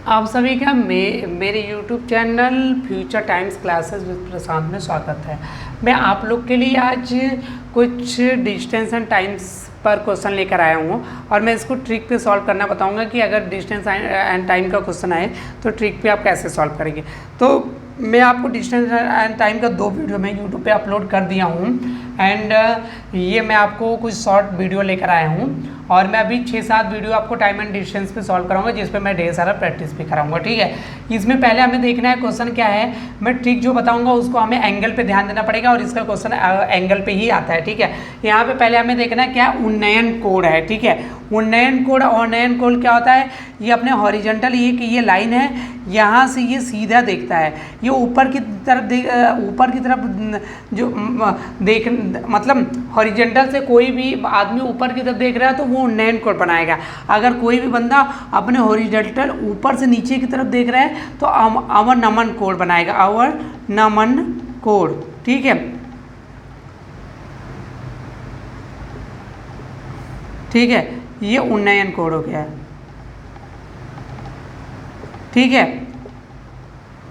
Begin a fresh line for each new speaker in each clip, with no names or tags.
आप सभी का मेरे YouTube channel future times classes with Prashant में स्वागत है। मैं आप लोग के लिए आज कुछ डिस्टेंस एंड टाइम्स पर क्वेश्चन लेकर आया हूँ और मैं इसको ट्रिक पे सॉल्व करना बताऊँगा कि अगर डिस्टेंस एंड टाइम का क्वेश्चन आए तो ट्रिक पे आप कैसे सॉल्व करेंगे। तो मैं आपको डिस्टेंस एंड टाइम का 2 वीडियो मैं यूट्यूब पे अपलोड कर दिया हूँ एंड ये मैं आपको कुछ शॉर्ट वीडियो लेकर आया हूँ और मैं अभी 6-7 वीडियो आपको टाइम एंड डिस्टेंस पे सॉल्व कराऊंगा जिस पे मैं ढेर सारा प्रैक्टिस भी कराऊंगा। ठीक है, इसमें पहले हमें देखना है क्वेश्चन क्या है। मैं ट्रिक जो बताऊंगा उसको हमें एंगल पे ध्यान देना पड़ेगा और इसका क्वेश्चन एंगल पे ही आता है। ठीक है, यहाँ पे पहले हमें देखना है क्या उन्नयन कोण है। ठीक है, उन्नयन कोण क्या होता है, ये अपने हॉरिजॉन्टल ये लाइन है, यहाँ से ये सीधा देखता है, ये ऊपर की तरफ जो देख मतलब हॉरिजॉन्टल से कोई भी आदमी ऊपर की तरफ देख रहा है तो वो उन्नयन कोण बनाएगा। अगर कोई भी बंदा अपने हॉरिजॉन्टल ऊपर से नीचे की तरफ देख रहा है तो अवनमन कोण बनाएगा, अवनमन कोण। ठीक है, ठीक है, ये उन्नयन कोण हो गया। ठीक है,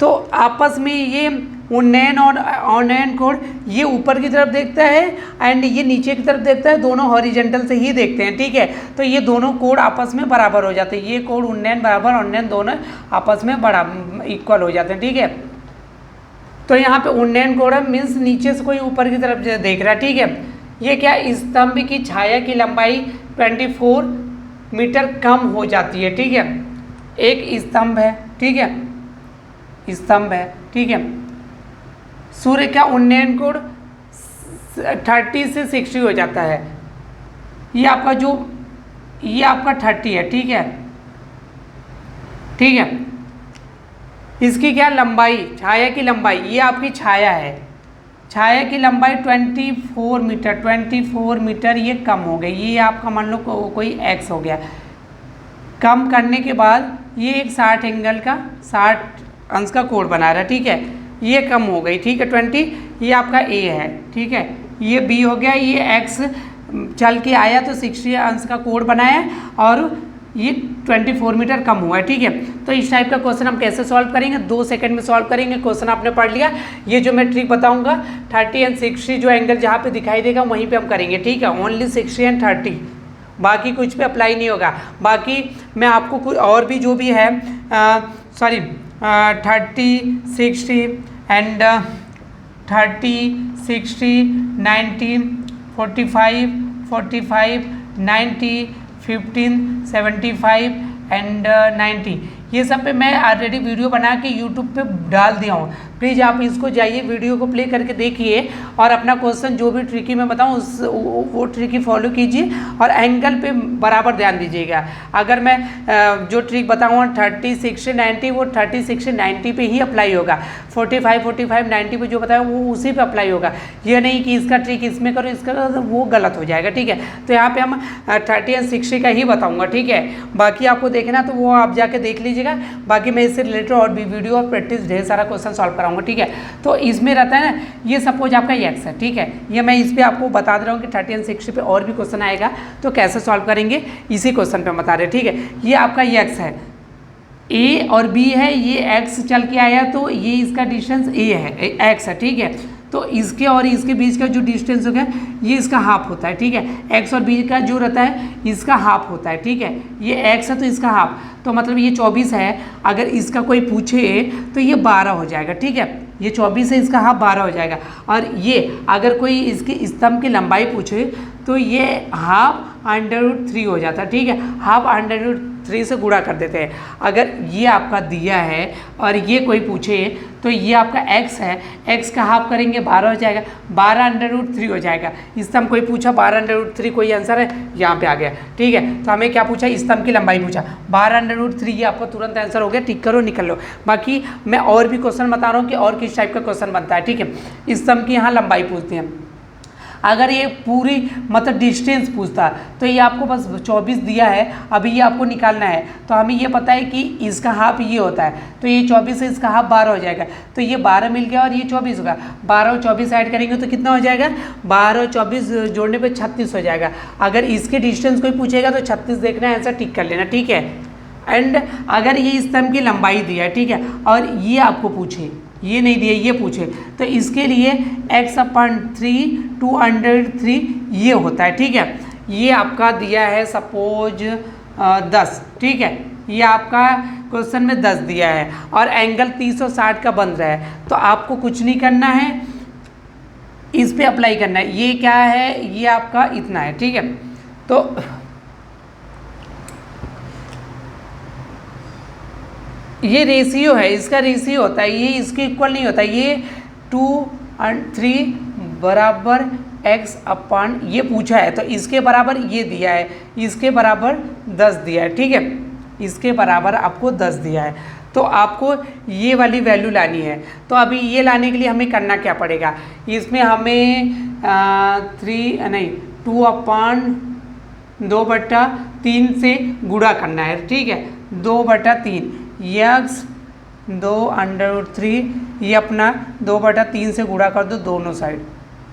तो आपस में ये उन्नयन और अवनयन कोण ये ऊपर की तरफ देखता है एंड ये नीचे की तरफ देखता है, दोनों हॉरिजॉन्टल से ही देखते हैं। ठीक है, तो ये दोनों कोण आपस में बराबर हो जाते हैं, ये कोण उन्नयन बराबर अवनयन दोनों आपस में इक्वल हो जाते हैं। ठीक है, तो यहाँ पे उन्नयन कोण मीन्स नीचे से कोई ऊपर की तरफ देख रहा है। ठीक है, ये क्या स्तंभ की छाया की लंबाई 24 मीटर कम हो जाती है। ठीक है, एक स्तंभ है, ठीक है, स्तंभ है। ठीक है, सूर्य का उन्नयन कोण 30 से 60 हो जाता है। ये आपका 30 है। ठीक है, ठीक है, इसकी क्या लंबाई, छाया की लंबाई, ये आपकी छाया है, छाया की लंबाई 24 मीटर ये कम हो गई। ये आपका मान लो कोई एक्स हो गया, कम करने के बाद ये एक 60 अंश का कोण बना रहा है। ठीक है, ये कम हो गई। ठीक है, 20 ये आपका ए है। ठीक है, ये बी हो गया, ये एक्स चल के आया तो 60 अंश का कोण बनाया और ये 24 मीटर कम हुआ है। ठीक है, तो इस टाइप का क्वेश्चन हम कैसे सॉल्व करेंगे, 2 सेकंड में सॉल्व करेंगे। क्वेश्चन आपने पढ़ लिया, ये जो मैं ट्रिक बताऊंगा 30 एंड 60 जो एंगल जहाँ पे दिखाई देगा वहीं पे हम करेंगे। ठीक है, ओनली 60 एंड 30, बाकी कुछ पे अप्लाई नहीं होगा। बाकी मैं आपको कुछ और भी जो भी है 30, 60 एंड 30, 60, 90, 45, 90, 15, 75 एंड 90, ये सब पे मैं ऑलरेडी वीडियो बना के यूट्यूब पे डाल दिया हूँ। प्लीज़ आप इसको जाइए, वीडियो को प्ले करके देखिए और अपना क्वेश्चन जो भी ट्रिकी मैं बताऊँ वो ट्रिकी फॉलो कीजिए और एंगल पे बराबर ध्यान दीजिएगा। अगर मैं जो ट्रिक बताऊँगा 30, 60, 90 वो 30, 60, 90 पे ही अप्लाई होगा। 45, 90 पे जो बताया वो उसी पे अप्लाई होगा। ये नहीं कि इसका ट्रिक इसमें करो इसका करो, तो वो गलत हो जाएगा। ठीक है, तो यहाँ पे हम 30 एंड 60 का ही बताऊँगा। ठीक है, बाकी आपको देखना तो वो आप जाके देख लीजिएगा। बाकी मैं इससे रिलेटेड और भी वीडियो और प्रैक्टिस ढेर सारा क्वेश्चन सॉल्व कराऊंगा। ठीक है, तो इसमें रहता है ना, ये सपोज आपका एक्स है। ठीक है, ये मैं इस पे आपको बता दे रहा हूँ कि 30 एंड 60 पे और भी क्वेश्चन आएगा तो कैसे सॉल्व करेंगे इसी क्वेश्चन पे बता रहे हैं। ठीक है, ये आपका एक्स है, ए और बी है, ये एक्स चल के आया तो ये इसका डिस्टेंस ए है, एक्स है। ठीक है, तो इसके और इसके बीच का जो डिस्टेंस हो गया ये इसका हाफ होता है। ठीक है, एक्स और बी का जो रहता है इसका हाफ होता है। ठीक है, ये एक्स है तो इसका हाफ, तो मतलब ये 24 है। अगर इसका कोई पूछे तो ये 12 हो जाएगा। ठीक है, ये 24 है, इसका हाफ 12 हो जाएगा। और ये अगर कोई इसके स्तंभ की लंबाई पूछे तो ये हाफ √3 हो जाता है। ठीक है, हाफ √3 से गुणा कर देते हैं। अगर ये आपका दिया है और ये कोई पूछे तो ये आपका x है, x का हाफ करेंगे 12 हो जाएगा, 12 √3 हो जाएगा। स्तंभ कोई पूछा 12 √3 कोई आंसर है यहाँ पे आ गया। ठीक है, तो हमें क्या पूछा, स्तंभ की लंबाई पूछा 12 √3, ये आपका तुरंत आंसर हो गया। टिक करो, निकल लो। बाकी मैं और भी क्वेश्चन बता रहा हूँ कि और किस टाइप का क्वेश्चन बनता है। ठीक है, स्तंभ की यहाँ लंबाई पूछते हैं। अगर ये पूरी मतलब डिस्टेंस पूछता तो ये आपको बस 24 दिया है, अभी ये आपको निकालना है तो हमें ये पता है कि इसका हाफ ये होता है, तो ये 24 से इसका हाफ 12 हो जाएगा, तो ये 12 मिल गया और ये 24 होगा। 12 और 24 ऐड करेंगे तो कितना हो जाएगा, 12 और 24 जोड़ने पे 36 हो जाएगा। अगर इसके डिस्टेंस कोई पूछेगा तो 36 देखना है, आंसर टिक कर लेना। ठीक है, एंड अगर ये स्तंभ की लंबाई दिया है, ठीक है, और ये आपको पूछे, ये नहीं दिया, ये पूछे, तो इसके लिए x/3 203 ये होता है, ठीक है। ये आपका दिया है सपोज 10, ठीक है, ये आपका क्वेश्चन में 10 दिया है और एंगल 360 का बन रहा है, तो आपको कुछ नहीं करना है, इस पे अप्लाई करना है। ये क्या है, ये आपका इतना है, ठीक है। तो ये रेशियो है, इसका रेशियो होता है, ये इसके इक्वल नहीं होता, ये 2 और 3 बराबर x/, ये पूछा है तो इसके बराबर ये दिया है, इसके बराबर 10 दिया है, ठीक है, इसके बराबर आपको 10 दिया है। तो आपको ये वाली वैल्यू लानी है। तो अभी ये लाने के लिए हमें करना क्या पड़ेगा, इसमें हमें 2/3 से गुणा करना है, ठीक है, 2/3 x 2√3, ये अपना 2/3 से गुणा कर दो दोनों साइड,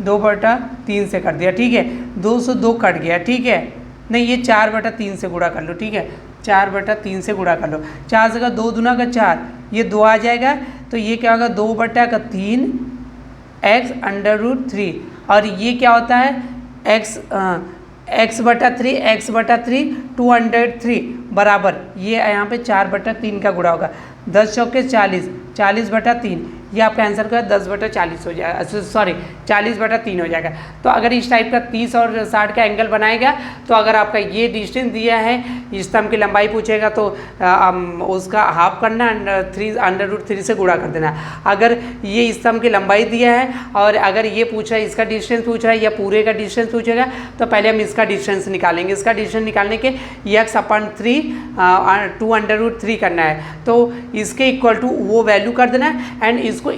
2/3 से कर दिया, ठीक है, 2 से 2 कट गया, ठीक है, नहीं ये 4/3 से गुणा कर लो, ठीक है, 4/3 से गुणा कर लो, 4 से का 2 दूना का 4, ये 2 आ जाएगा, तो ये क्या होगा 2/3 x√3, और ये क्या होता है x/3 203 बराबर, ये यहाँ पे 4/3 का गुणा होगा, 10 चौके 40, 40/3, ये आपका आंसर का 10/40 हो जाएगा, सॉरी 40/3 हो जाएगा। तो अगर इस टाइप का 30 और 60 का एंगल बनाएगा, तो अगर आपका ये डिस्टेंस दिया है, स्तंभ की लंबाई पूछेगा तो उसका हाफ करना, 3√3 से गुणा कर देना। अगर ये स्तंभ की लंबाई दिया है और अगर ये पूछा है, इसका डिस्टेंस पूछा है या पूरे का डिस्टेंस पूछेगा, तो पहले हम इसका डिस्टेंस निकालेंगे। इसका डिस्टेंस निकालने के x/3 2√3 करना है, तो इसके इक्वल टू वो वैल्यू कर देना है, एंड इसको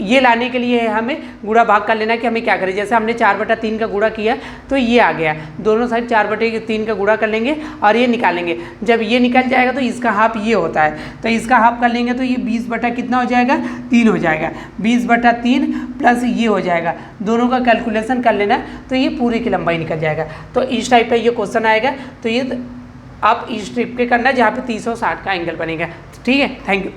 ये लाने के लिए हमें गुणा भाग कर लेना कि हमें क्या करें। जैसे हमने 4/3 का गुणा किया तो ये आ गया, दोनों साइड 4/3 का गुणा कर लेंगे और ये निकालेंगे। जब ये निकल जाएगा तो इसका हाफ ये होता है, तो इसका हाफ कर लेंगे तो ये 20 कितना हो जाएगा, 3 हो जाएगा, 20/3 प्लस ये हो जाएगा, दोनों का कैलकुलेशन कर लेना, तो ये पूरी की लंबाई निकल जाएगा। तो इस टाइप का ये क्वेश्चन आएगा, तो ये आप इस ट्रिप के करना जहाँ पे 360 का एंगल बनेगा। ठीक है, थैंक यू।